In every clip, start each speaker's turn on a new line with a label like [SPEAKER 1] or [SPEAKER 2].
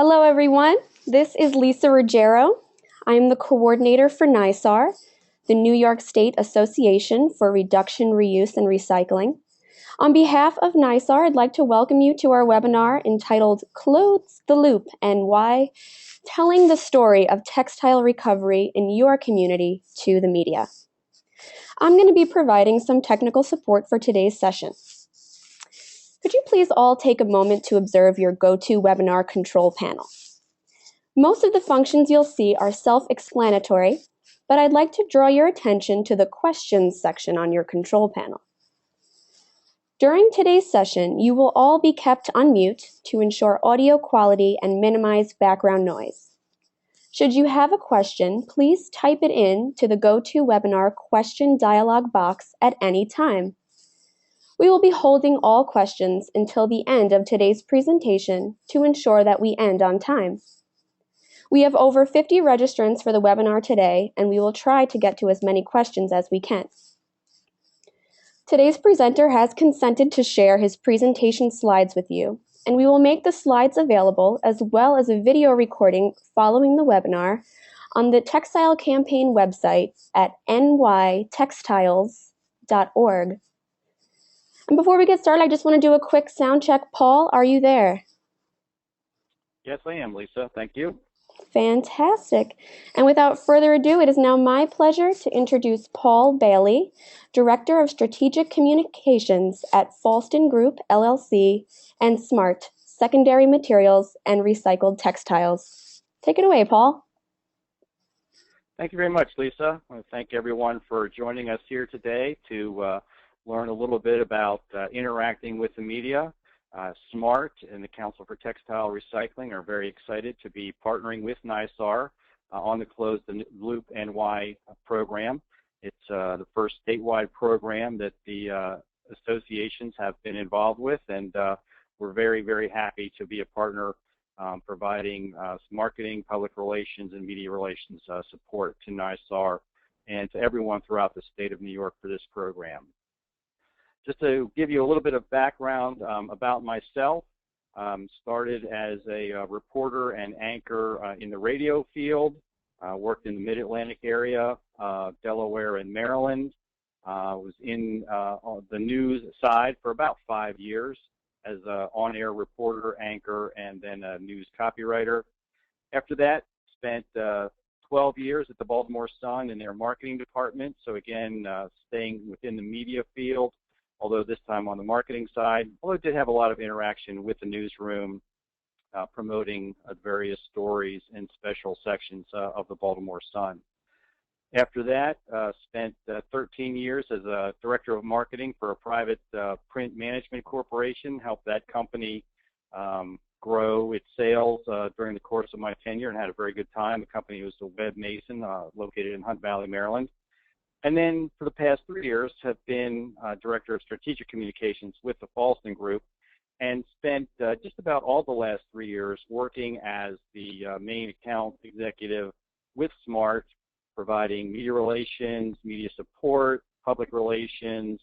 [SPEAKER 1] Hello, everyone. This is Lisa Ruggiero. I'm the coordinator for NYSAR, the New York State Association for Reduction, Reuse, and Recycling. On behalf of NYSAR, I'd like to welcome you to our webinar entitled Clothe NY, telling the story of textile recovery in your community to the media. I'm going to be providing some technical support for today's session. Could you please all take a moment to observe your GoToWebinar control panel? Most of the functions you'll see are self-explanatory, but I'd like to draw your attention to the questions section on your control panel. During today's session, you will all be kept on mute to ensure audio quality and minimize background noise. Should you have a question, please type it in to the GoToWebinar question dialog box at any time. We will be holding all questions until the end of today's presentation to ensure that we end on time. We have over 50 registrants for the webinar today, and we will try to get to as many questions as we can. Today's presenter has consented to share his presentation slides with you, and we will make the slides available as well as a video recording following the webinar on the Textile Campaign website at nytextiles.org. And before we get started, I just want to do a quick sound check. Paul, are you there?
[SPEAKER 2] Yes, I am, Lisa. Thank you.
[SPEAKER 1] Fantastic. And without further ado, it is now my pleasure to introduce Paul Bailey, Director of Strategic Communications at Fallston Group, LLC, and SMART, Secondary Materials and Recycled Textiles. Take it away, Paul.
[SPEAKER 2] Thank you very much, Lisa. I want to thank everyone for joining us here today to learn a little bit about interacting with the media. SMART and the Council for Textile Recycling are very excited to be partnering with NYSAR on the Clothe NY program. It's the first statewide program that the associations have been involved with, and we're very, very happy to be a partner providing marketing, public relations, and media relations support to NYSAR and to everyone throughout the state of New York for this program. Just to give you a little bit of background about myself, started as a reporter and anchor in the radio field, worked in the Mid-Atlantic area, Delaware and Maryland, was in the news side for about 5 years as an on-air reporter, anchor, and then a news copywriter. After that, spent 12 years at the Baltimore Sun in their marketing department, so again, staying within the media field, although this time on the marketing side, although it did have a lot of interaction with the newsroom, promoting various stories and special sections of the Baltimore Sun. After that, spent 13 years as a director of marketing for a private print management corporation, helped that company grow its sales during the course of my tenure and had a very good time. The company was the Webb Mason, located in Hunt Valley, Maryland. And then for the past 3 years have been Director of Strategic Communications with the Fallston Group, and spent just about all the last 3 years working as the main account executive with SMART, providing media relations, media support, public relations,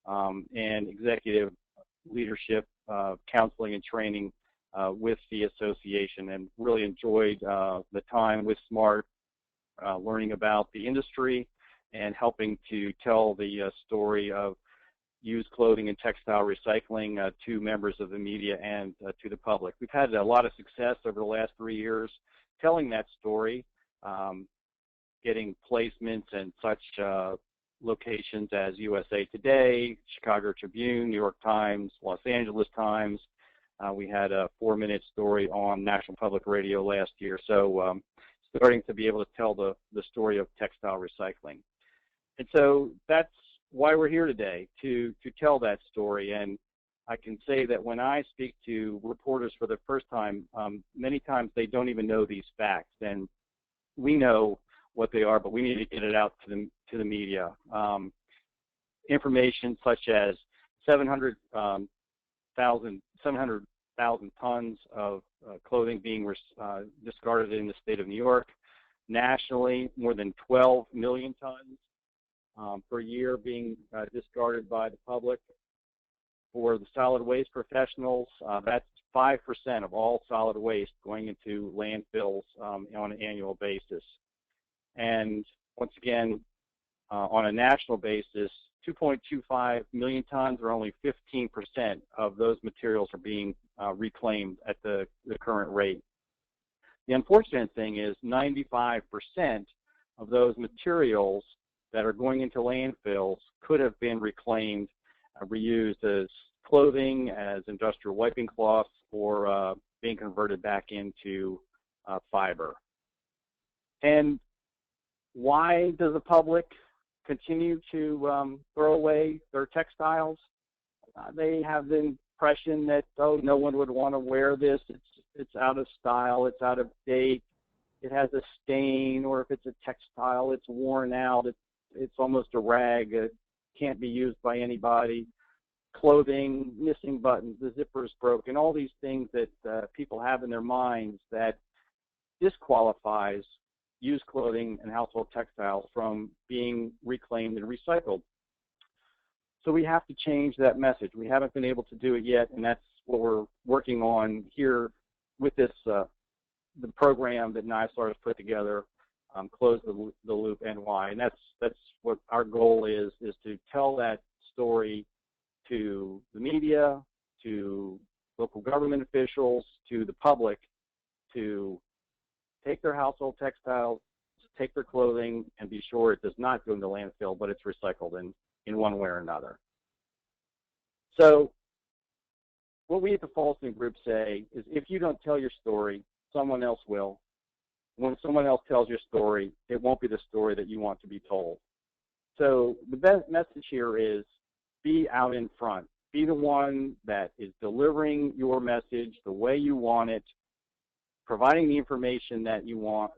[SPEAKER 2] and executive leadership, counseling and training with the association, and really enjoyed the time with SMART, learning about the industry, and helping to tell the story of used clothing and textile recycling to members of the media and to the public. We've had a lot of success over the last 3 years telling that story, getting placements and such locations as USA Today, Chicago Tribune, New York Times, Los Angeles Times. We had a 4-minute story on National Public Radio last year, so starting to be able to tell the story of textile recycling. And so that's why we're here today, to tell that story. And I can say that when I speak to reporters for the first time, many times they don't even know these facts. And we know what they are, but we need to get it out to the media. Information such as 700,000 tons of clothing being discarded in the state of New York. Nationally, more than 12 million tons per year being discarded by the public. For the solid waste professionals, that's 5% of all solid waste going into landfills on an annual basis. And once again, on a national basis, 2.25 million tons, or only 15% of those materials are being reclaimed at the current rate. The unfortunate thing is 95% of those materials that are going into landfills could have been reclaimed, reused as clothing, as industrial wiping cloths, or being converted back into fiber. And why does the public continue to throw away their textiles? They have the impression that, oh, no one would want to wear this. It's out of style. It's out of date. It has a stain, or if it's a textile, it's worn out. It's almost a rag. It can't be used by anybody. Clothing, missing buttons, the zipper's broken, all these things that people have in their minds that disqualifies used clothing and household textiles from being reclaimed and recycled. So we have to change that message. We haven't been able to do it yet, and that's what we're working on here with this the program that NYSAR has put together, Close the Loop NY, and that's what our goal is to tell that story to the media, to local government officials, to the public, to take their household textiles, take their clothing, and be sure it does not go into landfill, but it's recycled in one way or another. So what we at the Fallston Group say is, if you don't tell your story, someone else will. When someone else tells your story, it won't be the story that you want to be told. So the best message here is, be out in front. Be the one that is delivering your message the way you want it, providing the information that you want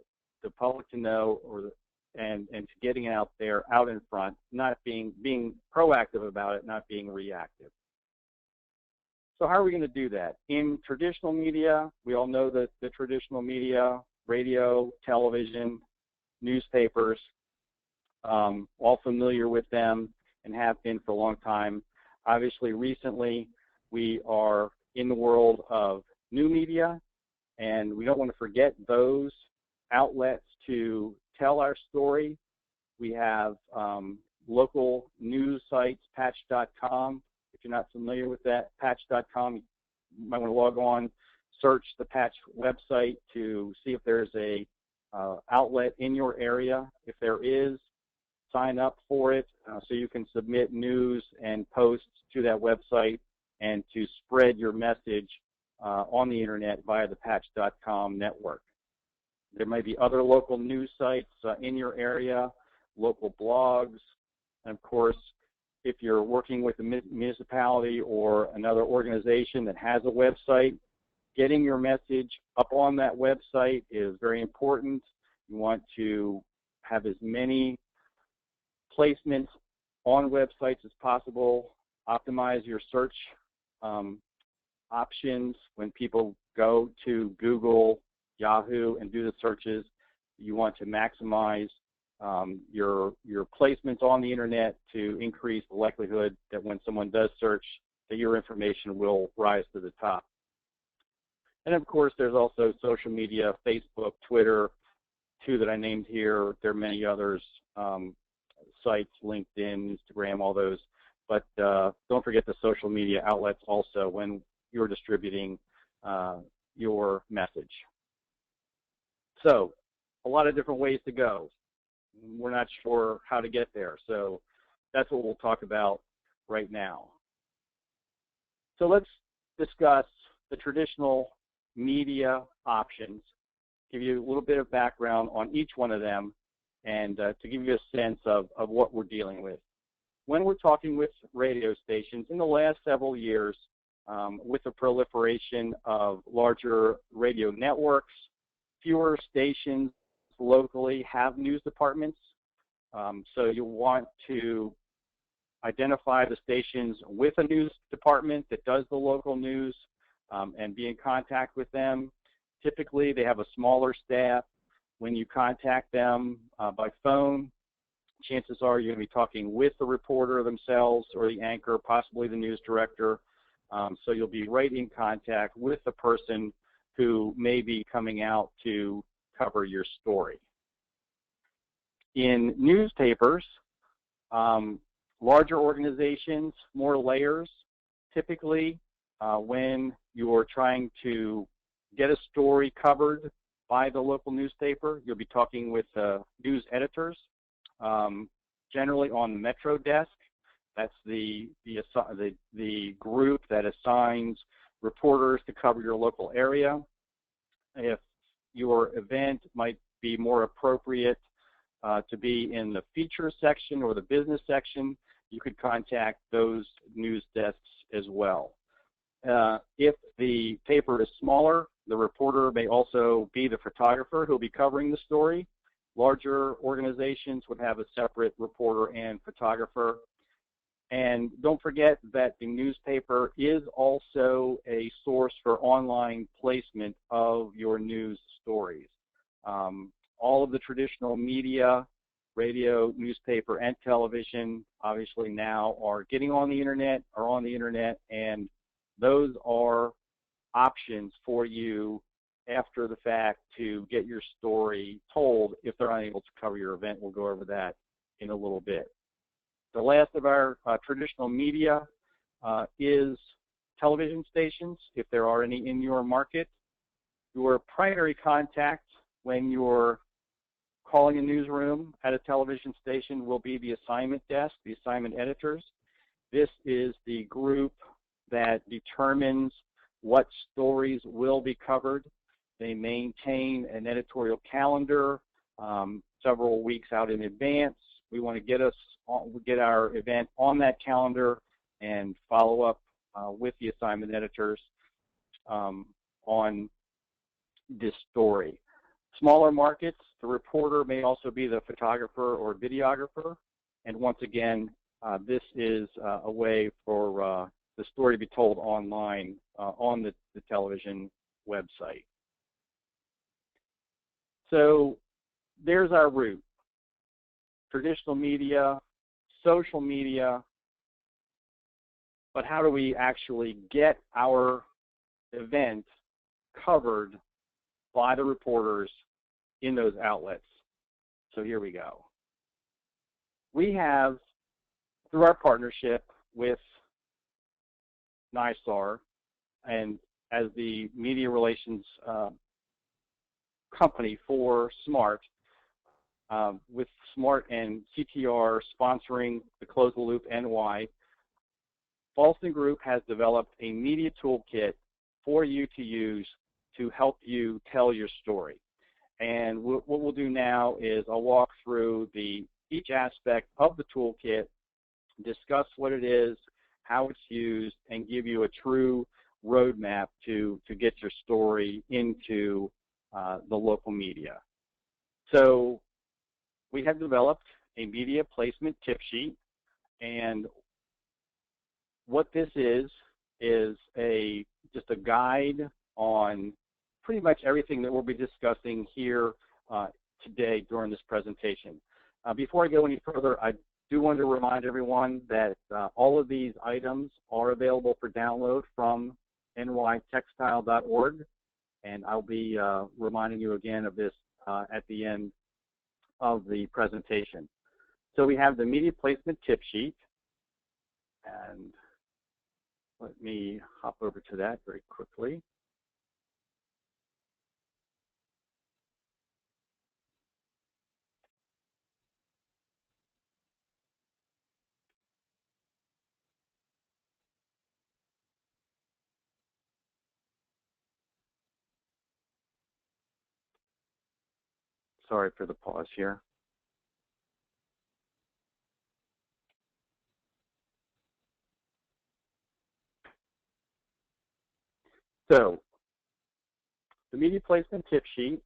[SPEAKER 2] the public to know, and to getting out there, out in front, not being proactive about it, not being reactive. So how are we going to do that? In traditional media, we all know that the traditional media, radio, television, newspapers, all familiar with them and have been for a long time. Obviously, recently, we are in the world of new media, and we don't want to forget those outlets to tell our story. We have local news sites, patch.com. If you're not familiar with that, patch.com, you might want to log on, search the Patch website to see if there's a outlet in your area. If there is, sign up for it so you can submit news and posts to that website and to spread your message on the internet via the patch.com network. There may be other local news sites in your area, local blogs, and of course, if you're working with a municipality or another organization that has a website, getting your message up on that website is very important. You want to have as many placements on websites as possible. Optimize your search options. When people go to Google, Yahoo, and do the searches, you want to maximize your placements on the internet to increase the likelihood that when someone does search, that your information will rise to the top. And of course, there's also social media, Facebook, Twitter, two that I named here. There are many others, sites, LinkedIn, Instagram, all those. But don't forget the social media outlets also when you're distributing your message. So a lot of different ways to go. We're not sure how to get there, so that's what we'll talk about right now. So let's discuss the traditional media options, give you a little bit of background on each one of them, and to give you a sense of what we're dealing with. When we're talking with radio stations, in the last several years, with the proliferation of larger radio networks, fewer stations locally have news departments. So you'll want to identify the stations with a news department that does the local news and be in contact with them. Typically, they have a smaller staff. When you contact them by phone, chances are you're going to be talking with the reporter themselves or the anchor, possibly the news director. So you'll be right in contact with the person who may be coming out to cover your story. In newspapers, larger organizations, more layers, typically when you're trying to get a story covered by the local newspaper, you'll be talking with news editors, generally on the Metro desk. That's the group that assigns reporters to cover your local area. If your event might be more appropriate to be in the feature section or the business section, you could contact those news desks as well. If the paper is smaller, the reporter may also be the photographer who will be covering the story. Larger organizations would have a separate reporter and photographer. And don't forget that the newspaper is also a source for online placement of your news stories. All of the traditional media, radio, newspaper, and television, obviously now are getting on the internet, and those are options for you after the fact to get your story told if they're unable to cover your event. We'll go over that in a little bit. The last of our traditional media is television stations, if there are any in your market. Your primary contact when you're calling a newsroom at a television station will be the assignment desk, the assignment editors. This is the group that determines what stories will be covered. They maintain an editorial calendar several weeks out in advance. We want to get our event on that calendar and follow up with the assignment editors on this story. Smaller markets, the reporter may also be the photographer or videographer. And once again, this is a way for the story to be told online on the television website. So there's our route. Traditional media, social media, but how do we actually get our event covered by the reporters in those outlets? So here we go. We have, through our partnership with NYSAR and as the media relations company for SMART, with SMART and CTR sponsoring the Close the Loop NY, Fallston Group has developed a media toolkit for you to use to help you tell your story. And what we'll do now is I'll walk through each aspect of the toolkit, discuss what it is, how it's used, and give you a true roadmap to get your story into the local media. So we have developed a media placement tip sheet, and what this is just a guide on pretty much everything that we'll be discussing here today during this presentation. Before I go any further, I do want to remind everyone that all of these items are available for download from nytextile.org, and I'll be reminding you again of this at the end of the presentation. So we have the media placement tip sheet, and let me hop over to that very quickly. Sorry for the pause here. So the media placement tip sheet,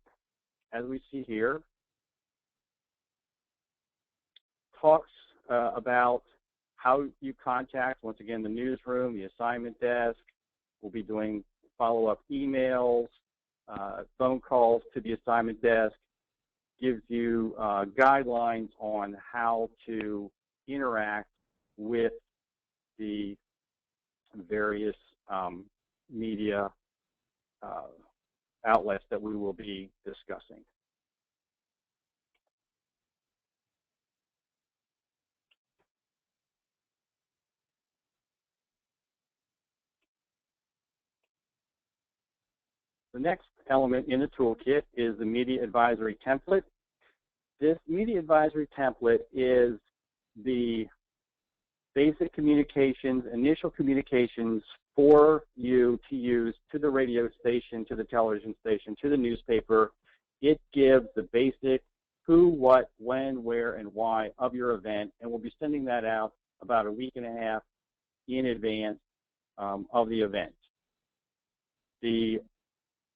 [SPEAKER 2] as we see here, talks about how you contact, once again, the newsroom, the assignment desk. We'll be doing follow-up emails, phone calls to the assignment desk. gives you guidelines on how to interact with the various media outlets that we will be discussing. The next element in the toolkit is the media advisory template. This media advisory template is the basic communications, initial communications for you to use to the radio station, to the television station, to the newspaper. It gives the basic who, what, when, where, and why of your event, and we'll be sending that out about a week and a half in advance of the event. The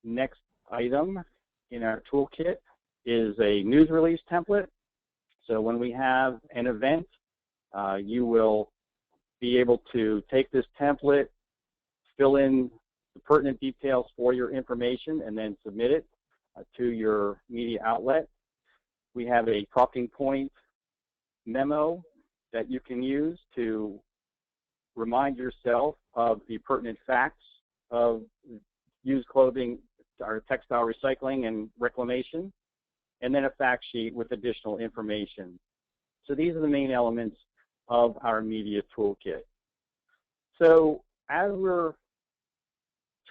[SPEAKER 2] next item in our toolkit is a news release template. So when we have an event, you will be able to take this template, fill in the pertinent details for your information, and then submit it to your media outlet. We have a talking point memo that you can use to remind yourself of the pertinent facts of used clothing or textile recycling and reclamation, and then a fact sheet with additional information. So these are the main elements of our media toolkit. So as we're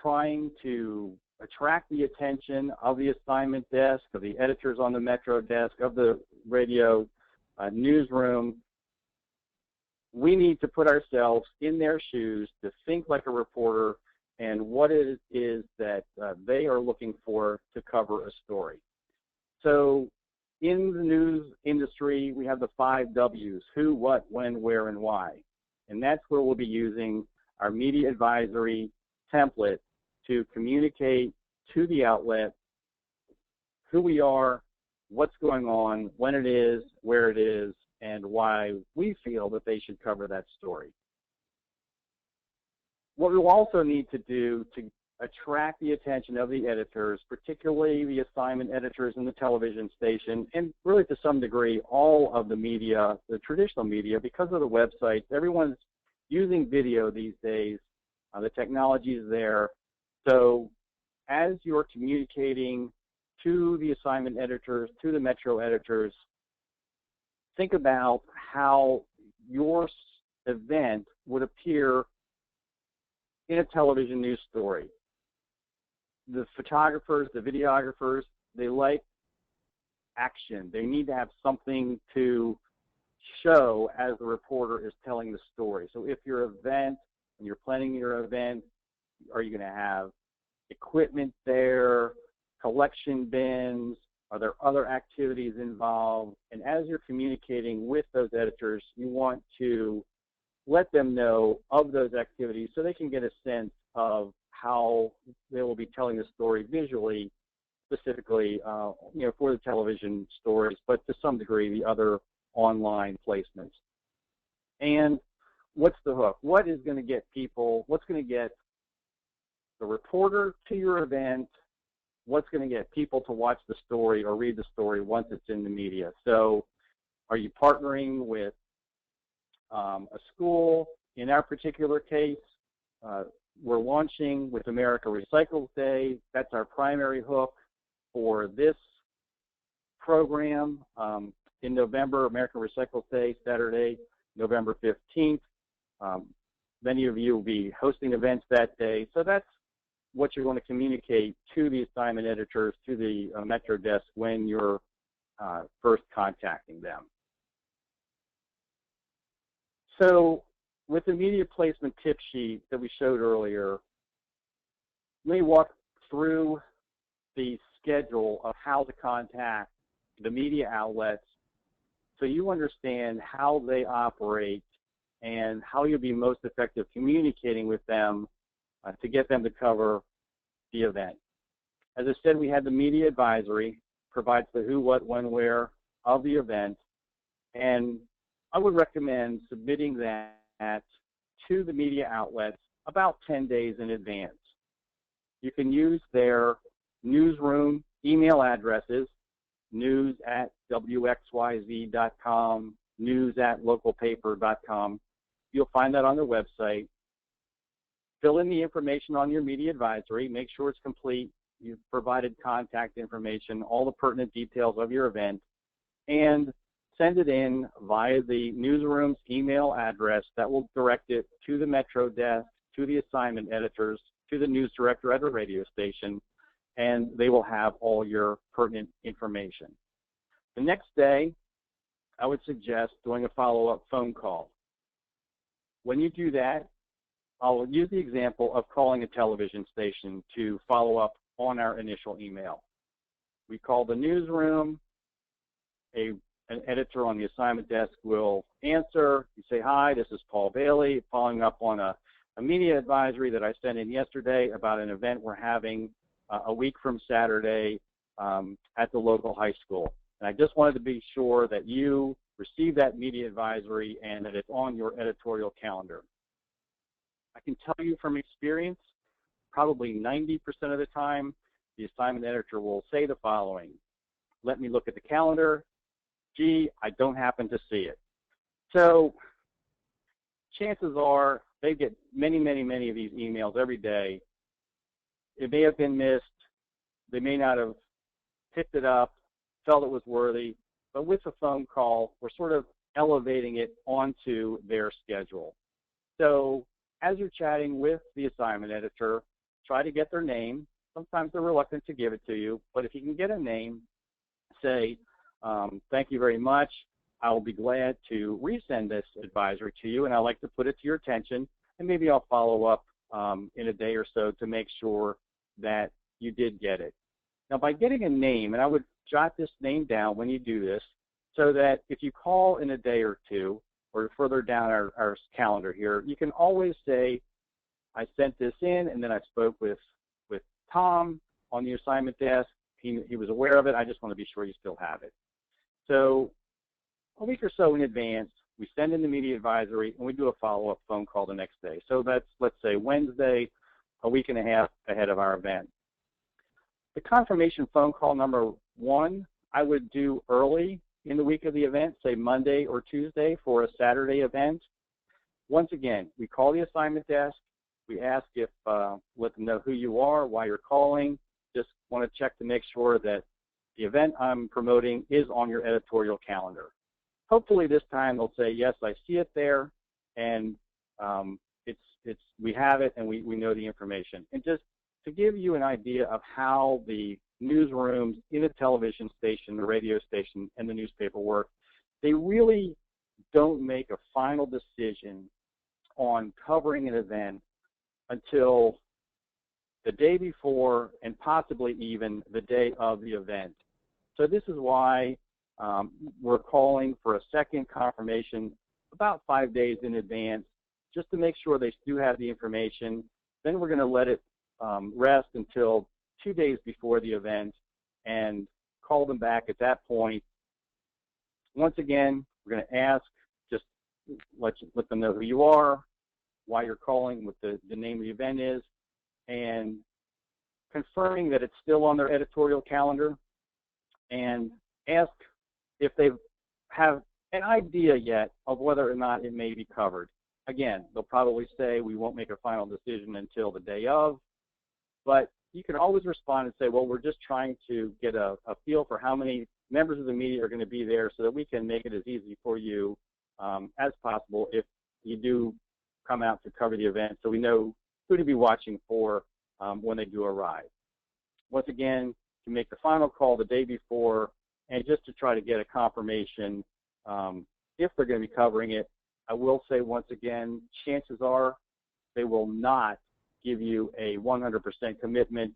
[SPEAKER 2] trying to attract the attention of the assignment desk, of the editors on the Metro desk, of the radio newsroom, we need to put ourselves in their shoes to think like a reporter and what it is that they are looking for to cover a story. So in the news industry, we have the 5 W's: who, what, when, where, and why. And that's where we'll be using our media advisory template to communicate to the outlet who we are, what's going on, when it is, where it is, and why we feel that they should cover that story. What we'll also need to do to attract the attention of the editors, particularly the assignment editors in the television station, and really to some degree all of the media, the traditional media, because of the websites, everyone's using video these days. The technology is there. So as you're communicating to the assignment editors, to the Metro editors, think about how your event would appear in a television news story. The photographers, the videographers, they like action. They need to have something to show as the reporter is telling the story. So if your event, when you're planning your event, are you going to have equipment there, collection bins? Are there other activities involved? And as you're communicating with those editors, you want to let them know of those activities so they can get a sense of how they will be telling the story visually, specifically for the television stories, but to some degree the other online placements. And what's the hook? What is going to get people, what's going to get the reporter to your event? What's going to get people to watch the story or read the story once it's in the media? So are you partnering with a school? In our particular case, we're launching with America Recycles Day. That's our primary hook for this program. In November, America Recycles Day, Saturday, November 15th. Many of you will be hosting events that day. So that's what you're going to communicate to the assignment editors, to the Metro desk when you're first contacting them. So with the media placement tip sheet that we showed earlier, let me walk through the schedule of how to contact the media outlets so you understand how they operate and how you'll be most effective communicating with them to get them to cover the event. As I said, we had the media advisory, provides the who, what, when, where of the event, and I would recommend submitting that to the media outlets about 10 days in advance. You can use their newsroom email addresses. news@wxyz.com, news@localpaper.com. You'll find that on their website. Fill in the information on your media advisory. Make sure it's complete. You've provided contact information, all the pertinent details of your event, and send it in via the newsroom's email address that will direct it to the Metro desk, to the assignment editors, to the news director at a radio station, and they will have all your pertinent information. The next day, I would suggest doing a follow-up phone call. When you do that, I'll use the example of calling a television station to follow up on our initial email. We call the newsroom, an editor on the assignment desk will answer. You say, hi, this is Paul Bailey, following up on a media advisory that I sent in yesterday about an event we're having a week from Saturday at the local high school. And I just wanted to be sure that you receive that media advisory and that it's on your editorial calendar. I can tell you from experience, probably 90% of the time, the assignment editor will say the following: let me look at the calendar. Gee, I don't happen to see it. So chances are they get many, many, many of these emails every day. It may have been missed. They may not have picked it up, felt it was worthy, but with a phone call, we're sort of elevating it onto their schedule. So as you're chatting with the assignment editor, try to get their name. Sometimes they're reluctant to give it to you, but if you can get a name, say, thank you very much. I will be glad to resend this advisory to you, and I'd like to put it to your attention, and maybe I'll follow up in a day or so to make sure that you did get it. Now, by getting a name, and I would jot this name down when you do this, so that if you call in a day or two, or further down our calendar here, you can always say, I sent this in, and then I spoke with Tom on the assignment desk. He was aware of it. I just want to be sure you still have it. So a week or so in advance, we send in the media advisory, and we do a follow-up phone call the next day. So that's, let's say, Wednesday, a week and a half ahead of our event. The confirmation phone call number 1, I would do early in the week of the event, say Monday or Tuesday for a Saturday event. Once again, we call the assignment desk. We ask if, let them know who you are, why you're calling. Just want to check to make sure that the event I'm promoting is on your editorial calendar. Hopefully this time they'll say, yes, I see it there, and we have it, and we know the information. And just to give you an idea of how the newsrooms in a television station, the radio station, and the newspaper work, they really don't make a final decision on covering an event until the day before and possibly even the day of the event. So this is why we're calling for a second confirmation about 5 days in advance, just to make sure they do have the information. Then we're going to let it rest until 2 days before the event and call them back at that point. Once again, we're going to ask, just let them know who you are, why you're calling, what the name of the event is, and confirming that it's still on their editorial calendar, and ask if they have an idea yet of whether or not it may be covered. Again, they'll probably say we won't make a final decision until the day of, but you can always respond and say, well, we're just trying to get a feel for how many members of the media are going to be there so that we can make it as easy for you as possible if you do come out to cover the event, so we know who to be watching for when they do arrive. Once again, to make the final call the day before, and just to try to get a confirmation if they're going to be covering it. I will say once again, chances are they will not give you a 100% commitment.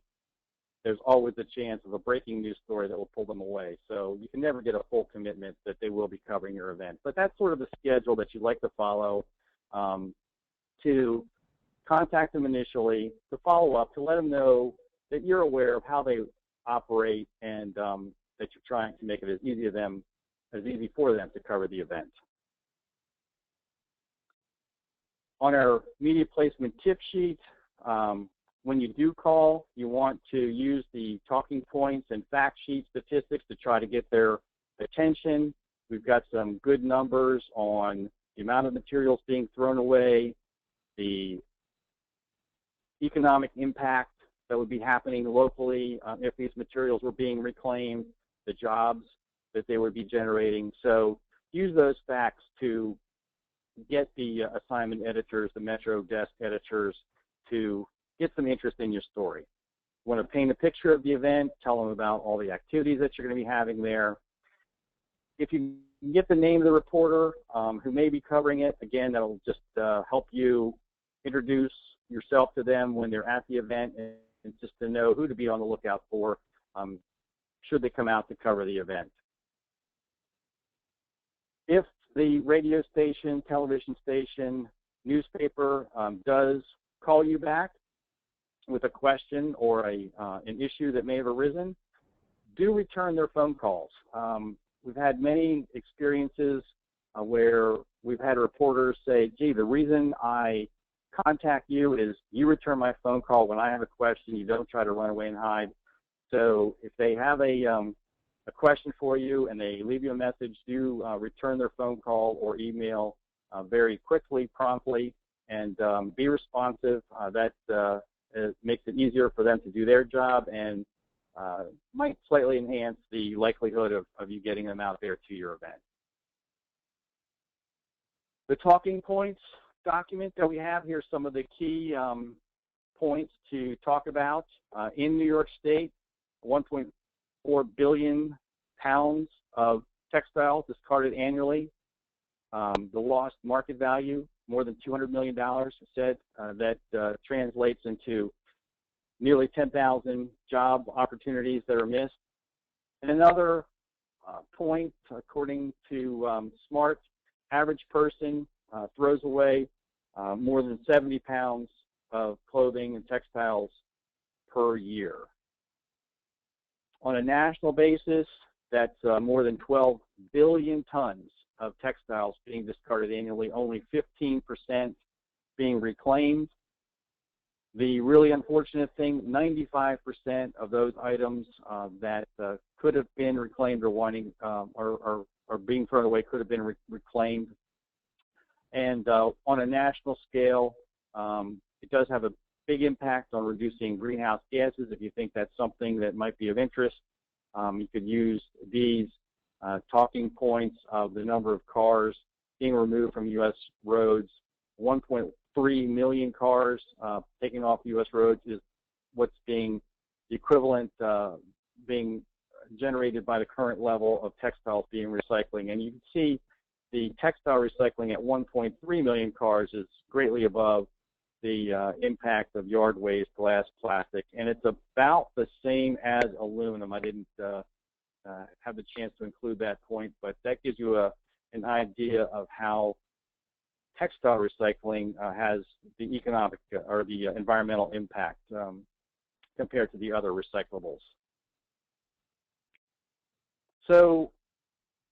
[SPEAKER 2] There's always a chance of a breaking news story that will pull them away. So you can never get a full commitment that they will be covering your event. But that's sort of the schedule that you'd like to follow, to contact them initially, to follow up, to let them know that you're aware of how they operate, and that you're trying to make it as easy for them to cover the event. On our media placement tip sheet, when you do call, you want to use the talking points and fact sheet statistics to try to get their attention. We've got some good numbers on the amount of materials being thrown away, the economic impact that would be happening locally if these materials were being reclaimed, the jobs that they would be generating. So use those facts to get the assignment editors, the Metro desk editors, to get some interest in your story. You want to paint a picture of the event, tell them about all the activities that you're going to be having there. If you can get the name of the reporter who may be covering it, again, that'll just help you introduce yourself to them when they're at the event, and just to know who to be on the lookout for should they come out to cover the event. If the radio station, television station, newspaper does call you back with a question or an issue that may have arisen, do return their phone calls. We've had many experiences where we've had reporters say, gee, the reason I contact you is you return my phone call when I have a question. You don't try to run away and hide. So if they have a question for you and they leave you a message, do return their phone call or email very quickly, promptly, and be responsive. That makes it easier for them to do their job and might slightly enhance the likelihood of you getting them out there to your event. The talking points document that we have here, some of the key points to talk about. In New York State, 1.4 billion pounds of textiles discarded annually. The lost market value, more than $200 million, said that translates into nearly 10,000 job opportunities that are missed. And another point, according to SMART, average person throws away more than 70 pounds of clothing and textiles per year. On a national basis, that's more than 12 billion tons of textiles being discarded annually, only 15% being reclaimed. The really unfortunate thing, 95% of those items that could have been reclaimed or are being thrown away could have been reclaimed. And on a national scale, it does have a big impact on reducing greenhouse gases. If you think that's something that might be of interest, you could use these talking points of the number of cars being removed from U.S. roads. 1.3 million cars taken off U.S. roads is what's being the equivalent being generated by the current level of textiles being recycling. And you can see the textile recycling at 1.3 million cars is greatly above the impact of yard waste, glass, plastic, and it's about the same as aluminum. I didn't have the chance to include that point, but that gives you an idea of how textile recycling has the economic or the environmental impact compared to the other recyclables. So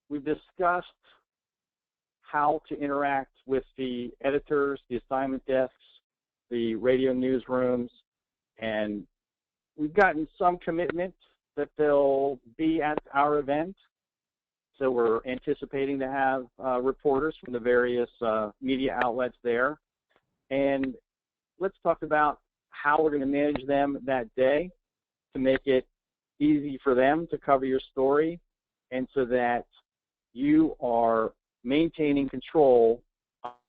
[SPEAKER 2] we've discussed how to interact with the editors, the assignment desks, the radio newsrooms, and we've gotten some commitment that they'll be at our event. So we're anticipating to have reporters from the various media outlets there. And let's talk about how we're going to manage them that day to make it easy for them to cover your story, and so that you are maintaining control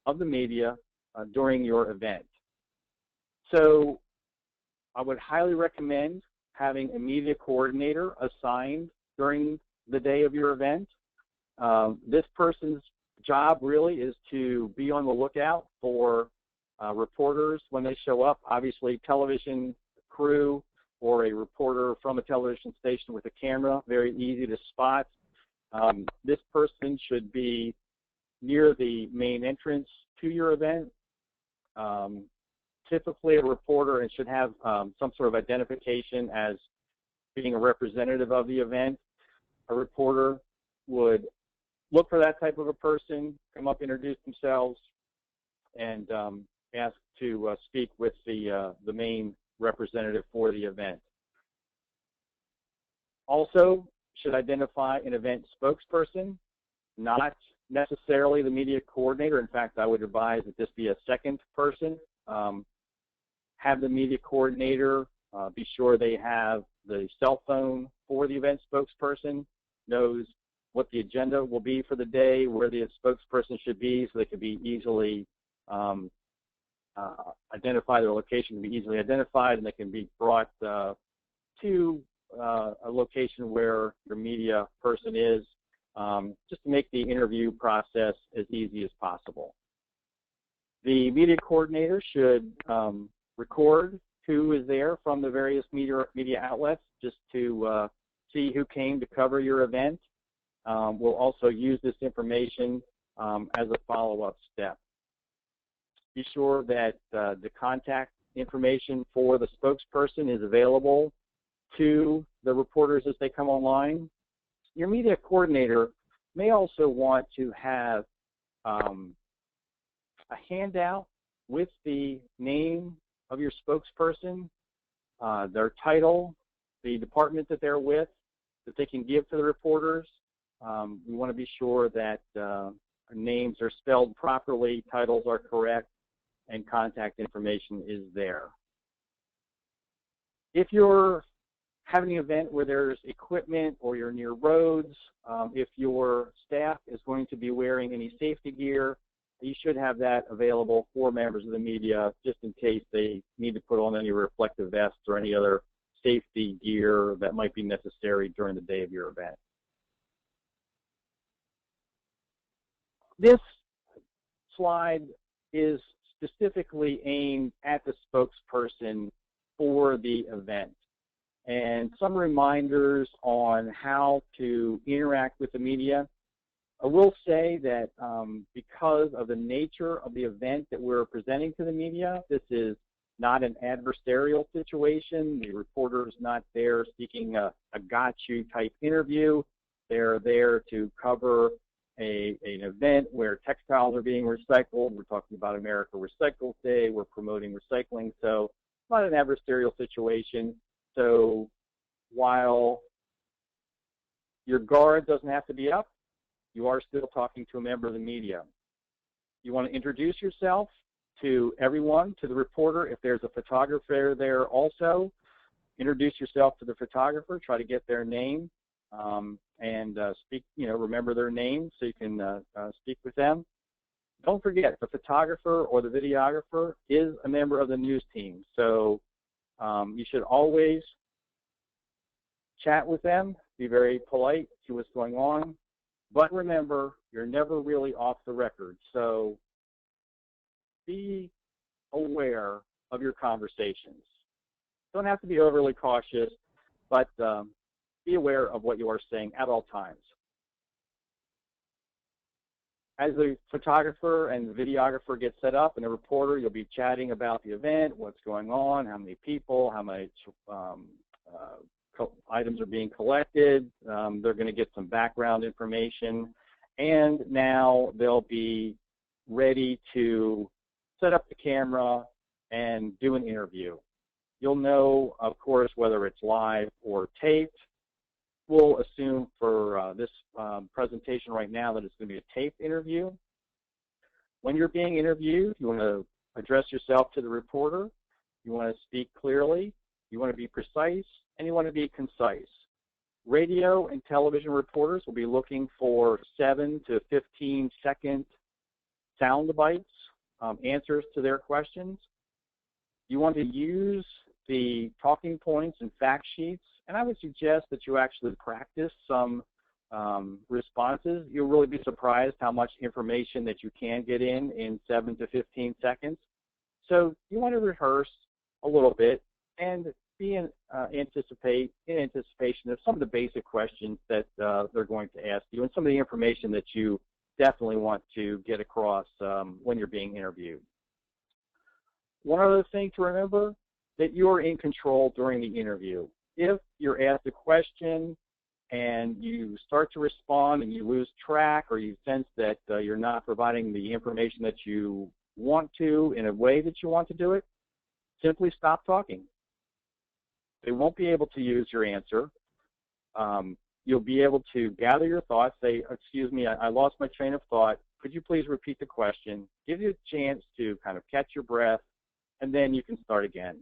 [SPEAKER 2] of the media during your event. So I would highly recommend having a media coordinator assigned during the day of your event. This person's job really is to be on the lookout for reporters when they show up. Obviously, television crew or a reporter from a television station with a camera, very easy to spot. This person should be near the main entrance to your event. Typically, a reporter and should have some sort of identification as being a representative of the event. A reporter would look for that type of a person, come up, introduce themselves, and ask to speak with the main representative for the event. Also, should identify an event spokesperson, not necessarily the media coordinator. In fact, I would advise that this be a second person. Have the media coordinator be sure they have the cell phone for the event spokesperson, knows what the agenda will be for the day, where the spokesperson should be, so they can be easily identify their location, can be easily identified, and they can be brought to a location where your media person is, just to make the interview process as easy as possible. The media coordinator should record who is there from the various media outlets, just to see who came to cover your event. We'll also use this information as a follow-up step. Be sure that the contact information for the spokesperson is available to the reporters as they come online. Your media coordinator may also want to have a handout with the name of your spokesperson, their title, the department that they're with, that they can give to the reporters. We want to be sure that names are spelled properly, titles are correct, and contact information is there. If you're having an event where there's equipment or you're near roads, if your staff is going to be wearing any safety gear, you should have that available for members of the media just in case they need to put on any reflective vests or any other safety gear that might be necessary during the day of your event. This slide is specifically aimed at the spokesperson for the event, and some reminders on how to interact with the media. I will say that because of the nature of the event that we're presenting to the media, this is not an adversarial situation. The reporter is not there seeking a got you type interview. They're there to cover an event where textiles are being recycled. We're talking about America Recycles Day. We're promoting recycling. So it's not an adversarial situation. So while your guard doesn't have to be up, you are still talking to a member of the media. You want to introduce yourself to everyone, to the reporter. If there's a photographer there also, introduce yourself to the photographer, try to get their name, and speak, remember their name so you can speak with them. Don't forget, the photographer or the videographer is a member of the news team. So you should always chat with them, be very polite, see what's going on. But remember, you're never really off the record. So be aware of your conversations. Don't have to be overly cautious, but be aware of what you are saying at all times. As the photographer and the videographer get set up and the reporter, you'll be chatting about the event, what's going on, how many people, how much items are being collected. They're going to get some background information, and now they'll be ready to set up the camera and do an interview. You'll know, of course, whether it's live or taped. We'll assume for this presentation right now that it's going to be a taped interview. When you're being interviewed, you want to address yourself to the reporter. You want to speak clearly. You want to be precise, and you want to be concise. Radio and television reporters will be looking for 7 to 15 second sound bites, answers to their questions. You want to use the talking points and fact sheets, and I would suggest that you actually practice some responses. You'll really be surprised how much information that you can get in 7 to 15 seconds. So you want to rehearse a little bit and be in anticipation of some of the basic questions that they're going to ask you and some of the information that you definitely want to get across when you're being interviewed. One other thing to remember, that you're in control during the interview. If you're asked a question and you start to respond and you lose track, or you sense that you're not providing the information that you want to in a way that you want to do it, simply stop talking. They won't be able to use your answer. You'll be able to gather your thoughts, say, excuse me, I lost my train of thought. Could you please repeat the question? Give you a chance to kind of catch your breath, and then you can start again.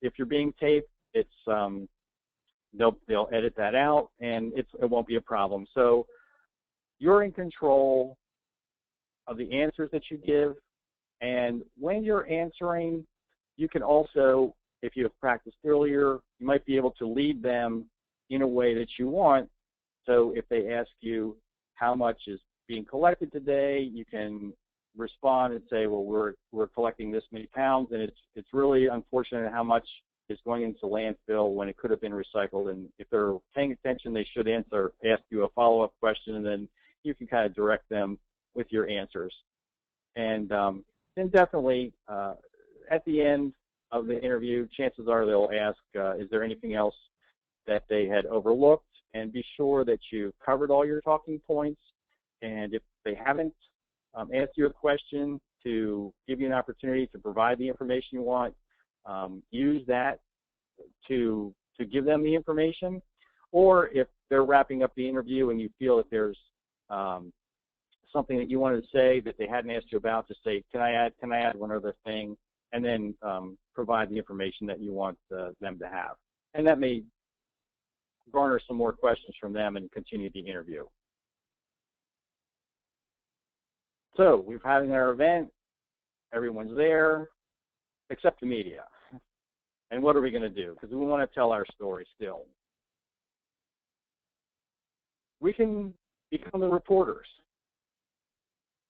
[SPEAKER 2] If you're being taped, it's they'll edit that out, and it won't be a problem. So you're in control of the answers that you give, and when you're answering, you can also, if you have practiced earlier, you might be able to lead them in a way that you want. So if they ask you how much is being collected today, you can respond and say, well, we're collecting this many pounds, and it's really unfortunate how much is going into landfill when it could have been recycled. And if they're paying attention, they should ask you a follow-up question, and then you can kind of direct them with your answers. And then definitely at the end of the interview, chances are they'll ask, is there anything else that they had overlooked? And be sure that you covered all your talking points. And if they haven't asked you a question, to give you an opportunity to provide the information you want, use that to give them the information. Or if they're wrapping up the interview and you feel that there's something that you wanted to say that they hadn't asked you about, just say, can I add one other thing? And then provide the information that you want them to have. And that may garner some more questions from them and continue the interview. So we're having our event, everyone's there, except the media. And what are we going to do? Because we want to tell our story still. We can become the reporters.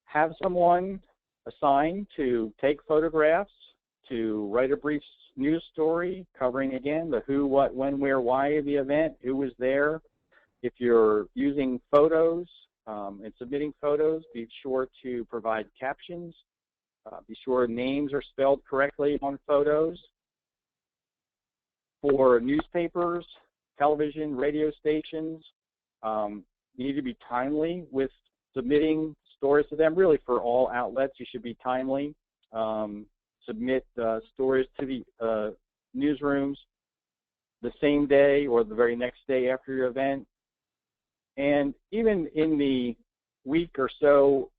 [SPEAKER 2] Have someone assigned to take photographs, to write a brief news story covering, again, the who, what, when, where, why of the event, who was there. If you're using photos and submitting photos, be sure to provide captions. Be sure names are spelled correctly on photos. For newspapers, television, radio stations, you need to be timely with submitting stories to them. Really, for all outlets, you should be timely. Submit stories to the newsrooms the same day or the very next day after your event. And even in the week or so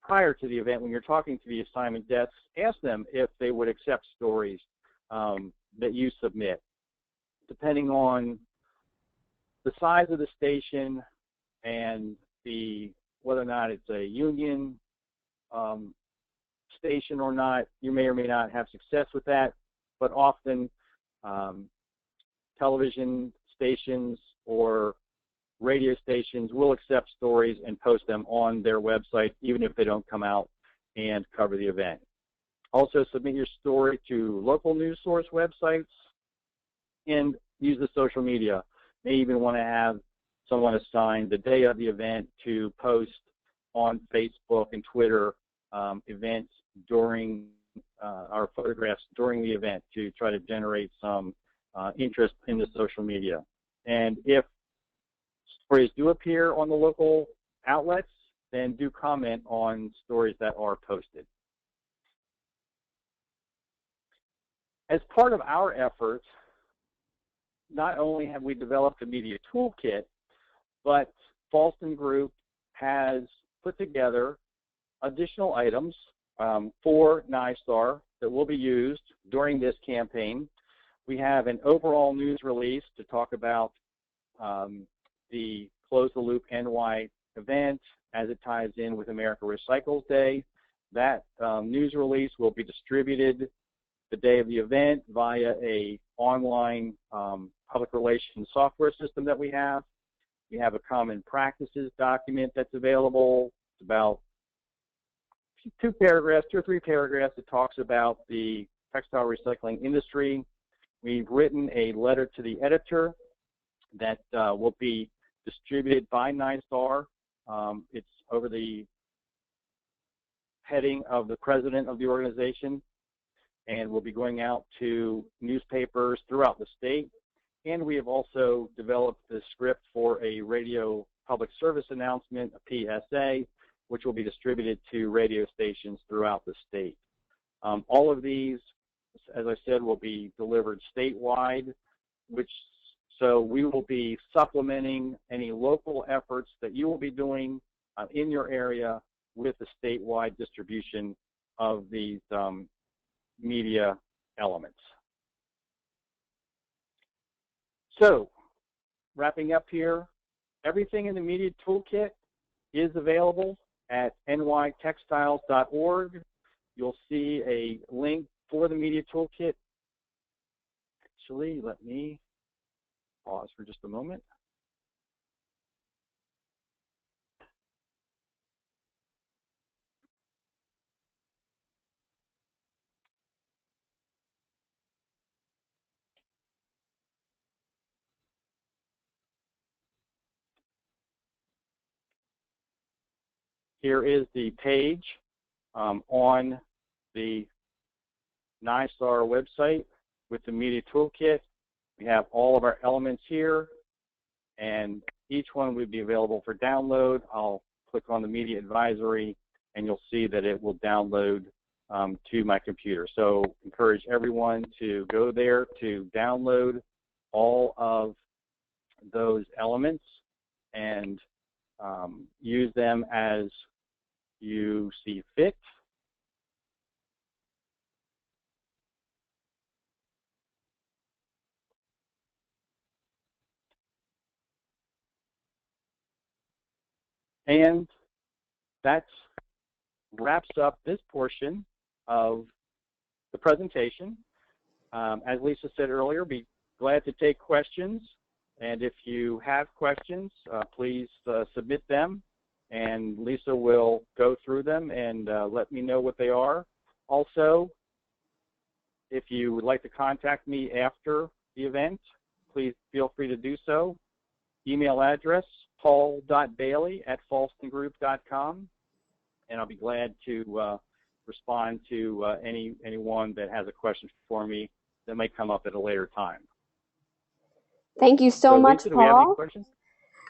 [SPEAKER 2] prior to the event, when you're talking to the assignment desks, ask them if they would accept stories that you submit. Depending on the size of the station and whether or not it's a union station or not, you may or may not have success with that. But often television stations or radio stations will accept stories and post them on their website, even if they don't come out and cover the event. Also, submit your story to local news source websites and use the social media. May even want to have someone assigned the day of the event to post on Facebook and Twitter events during our photographs during the event to try to generate some interest in the social media. And if stories do appear on the local outlets, then do comment on stories that are posted. As part of our efforts, not only have we developed a media toolkit, but Fallston Group has put together additional items for NYSTAR that will be used during this campaign. We have an overall news release to talk about the Close the Loop NY event as it ties in with America Recycles Day. That news release will be distributed the day of the event via a online public relations software system that we have. We have a common practices document that's available. It's about 2 or 3 paragraphs that talks about the textile recycling industry. We've written a letter to the editor that will be distributed by NYSTAR. It's over the heading of the president of the organization, and will be going out to newspapers throughout the state. And we have also developed the script for a radio public service announcement, a PSA, which will be distributed to radio stations throughout the state. All of these, as I said, will be delivered statewide. so we will be supplementing any local efforts that you will be doing in your area with the statewide distribution of these media elements. So, wrapping up here, everything in the media toolkit is available at nytextiles.org. You'll see a link for the media toolkit. Actually, let me pause for just a moment. Here is the page on the NYSAR website with the media toolkit. We have all of our elements here, and each one would be available for download. I'll click on the media advisory, and you'll see that it will download to my computer. So encourage everyone to go there to download all of those elements and use them as you see fit. And that wraps up this portion of the presentation. As Lisa said earlier, be glad to take questions. And if you have questions, please submit them, and Lisa will go through them and let me know what they are. Also, if you would like to contact me after the event, please feel free to do so. Email address, paul.bailey@fallstongroup.com, and I'll be glad to respond to anyone that has a question for me that may come up at a later time.
[SPEAKER 1] Thank you so much,
[SPEAKER 2] Lisa, do
[SPEAKER 1] Paul.
[SPEAKER 2] we have any questions?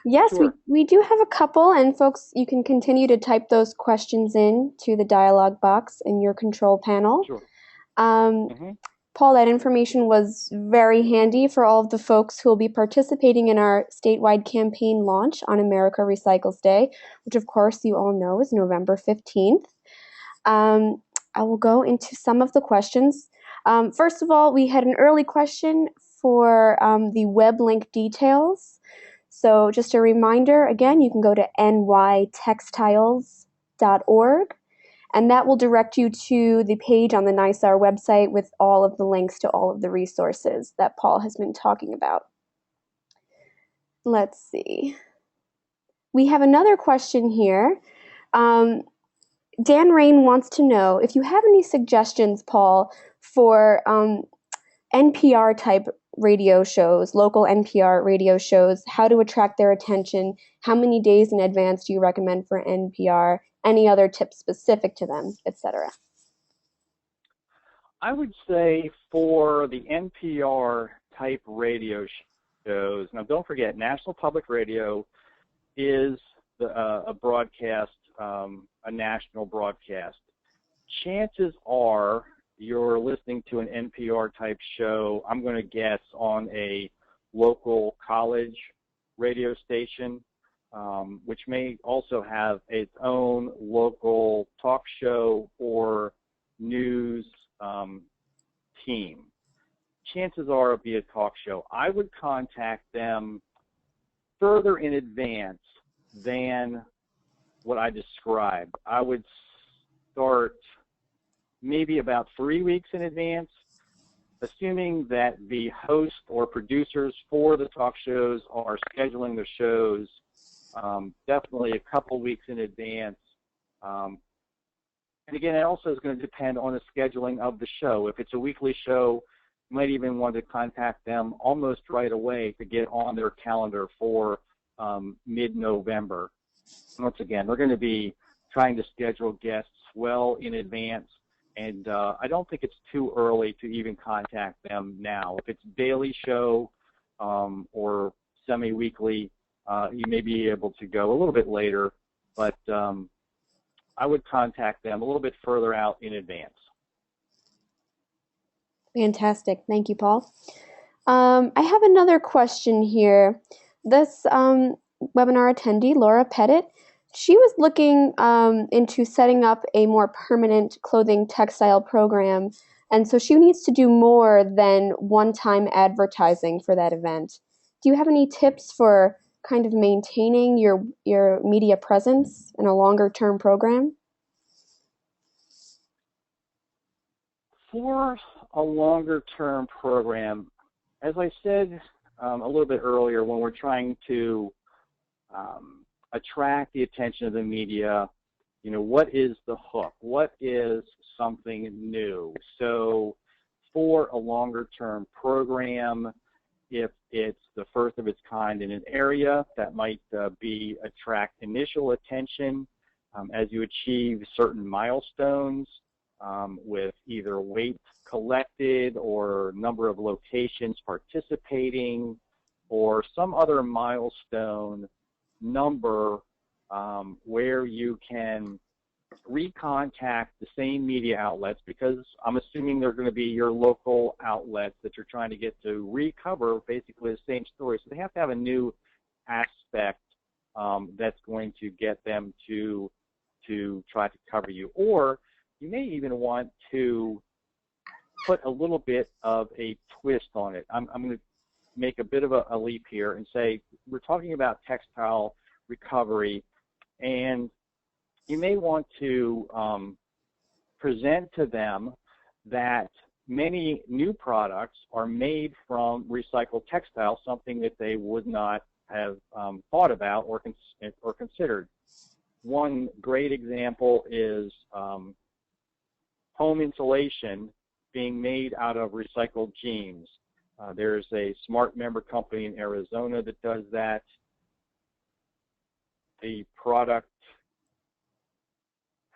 [SPEAKER 1] Yes,
[SPEAKER 2] Sure.
[SPEAKER 1] we do have a couple, and folks, you can continue to type those questions in to the dialog box in your control panel.
[SPEAKER 2] Sure.
[SPEAKER 1] Paul, that information was very handy for all of the folks who will be participating in our statewide campaign launch on America Recycles Day, which of course you all know is November 15th. I will go into some of the questions. First of all, we had an early question for the web link details. So just a reminder, again, you can go to nytextiles.org, and that will direct you to the page on the NYSAR website with all of the links to all of the resources that Paul has been talking about. Let's see. We have another question here. Dan Rain wants to know if you have any suggestions, Paul, for NPR type radio shows, local NPR radio shows, how to attract their attention, how many days in advance do you recommend for NPR, any other tips specific to them, etc.
[SPEAKER 2] I would say for the NPR type radio shows, now don't forget, National Public Radio is a broadcast, a national broadcast. Chances are you're listening to an NPR type show, I'm going to guess, on a local college radio station, which may also have its own local talk show or news team. Chances are it'll be a talk show. I would contact them further in advance than what I described. I would start maybe about 3 weeks in advance, assuming that the host or producers for the talk shows are scheduling their shows definitely a couple weeks in advance. And again, it also is going to depend on the scheduling of the show. If it's a weekly show, you might even want to contact them almost right away to get on their calendar for mid-November. Once again, we're going to be trying to schedule guests well in advance, and I don't think it's too early to even contact them now. If it's daily show or semi-weekly, you may be able to go a little bit later, but I would contact them a little bit further out in advance.
[SPEAKER 1] Fantastic. Thank you, Paul. I have another question here. This webinar attendee, Laura Pettit, she was looking into setting up a more permanent clothing textile program, and so she needs to do more than one-time advertising for that event. Do you have any tips for kind of maintaining your media presence in a longer-term program?
[SPEAKER 2] For a longer term program, as I said a little bit earlier, when we're trying to attract the attention of the media, what is the hook? What is something new? So for a longer term program, if it's the first of its kind in an area, that might be attract initial attention as you achieve certain milestones with either weight collected or number of locations participating or some other milestone number where you can recontact the same media outlets, because I'm assuming they're going to be your local outlets that you're trying to get to recover basically the same story. So they have to have a new aspect that's going to get them to try to cover you. Or you may even want to put a little bit of a twist on it. I'm going to make a bit of a leap here and say we're talking about textile recovery, and you may want to present to them that many new products are made from recycled textiles, something that they would not have thought about or considered. One great example is home insulation being made out of recycled jeans. There's a smart member company in Arizona that does that. The product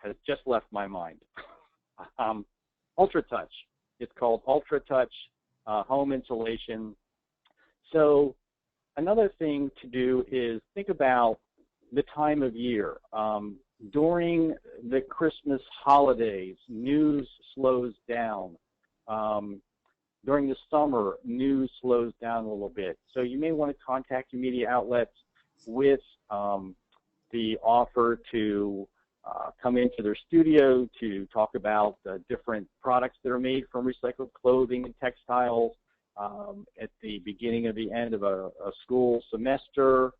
[SPEAKER 2] has just left my mind. Ultra Touch. It's called Ultra Touch home insulation. So another thing to do is think about the time of year. During the Christmas holidays, news slows down. During the summer, news slows down a little bit. So you may want to contact your media outlets with the offer to come into their studio to talk about different products that are made from recycled clothing and textiles at the beginning of the end of a school semester,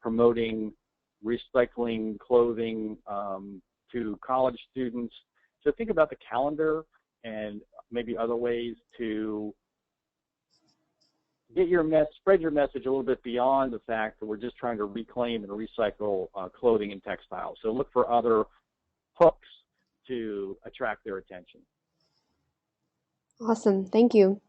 [SPEAKER 2] promoting recycling clothing to college students. So think about the calendar and maybe other ways to get spread your message a little bit beyond the fact that we're just trying to reclaim and recycle clothing and textiles. So look for other hooks to attract their attention.
[SPEAKER 1] Awesome, thank you.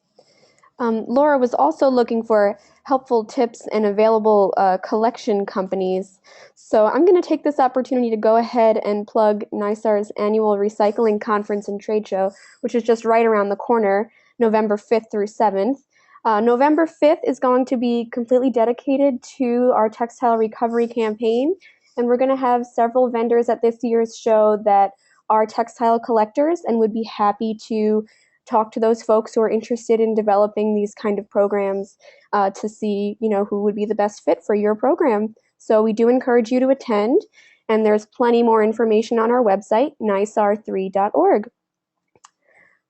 [SPEAKER 1] Laura was also looking for helpful tips and available collection companies. So I'm going to take this opportunity to go ahead and plug NYSAR's annual recycling conference and trade show, which is just right around the corner, November 5th through 7th. November 5th is going to be completely dedicated to our Textile Recovery Campaign, and we're going to have several vendors at this year's show that are textile collectors and would be happy to talk to those folks who are interested in developing these kind of programs to see, who would be the best fit for your program. So we do encourage you to attend, and there's plenty more information on our website, nysar3.org.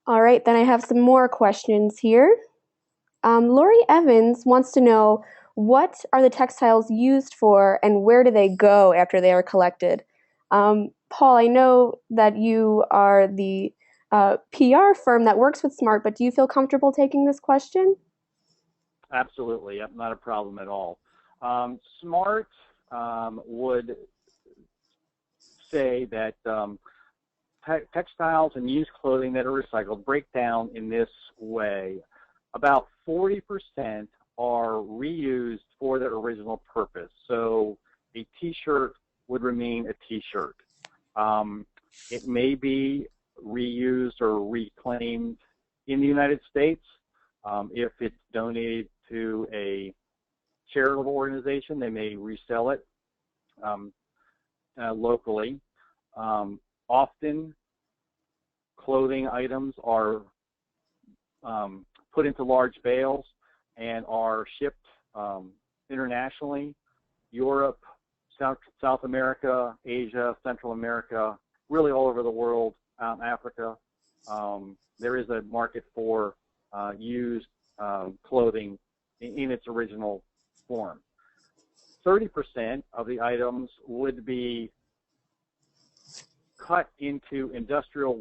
[SPEAKER 1] All right, then I have some more questions here. Lori Evans wants to know, what are the textiles used for and where do they go after they are collected? Paul, I know that you are the PR firm that works with SMART, but do you feel comfortable taking this question?
[SPEAKER 2] Absolutely, not a problem at all. SMART would say that textiles and used clothing that are recycled break down in this way. About 40% are reused for their original purpose. So a t-shirt would remain a t-shirt. It may be reused or reclaimed in the United States. If it's donated to a charitable organization, they may resell it locally. Often, clothing items are put into large bales and are shipped internationally. Europe, South America, Asia, Central America, really all over the world, Africa. There is a market for used clothing in its original form. 30% of the items would be cut into industrial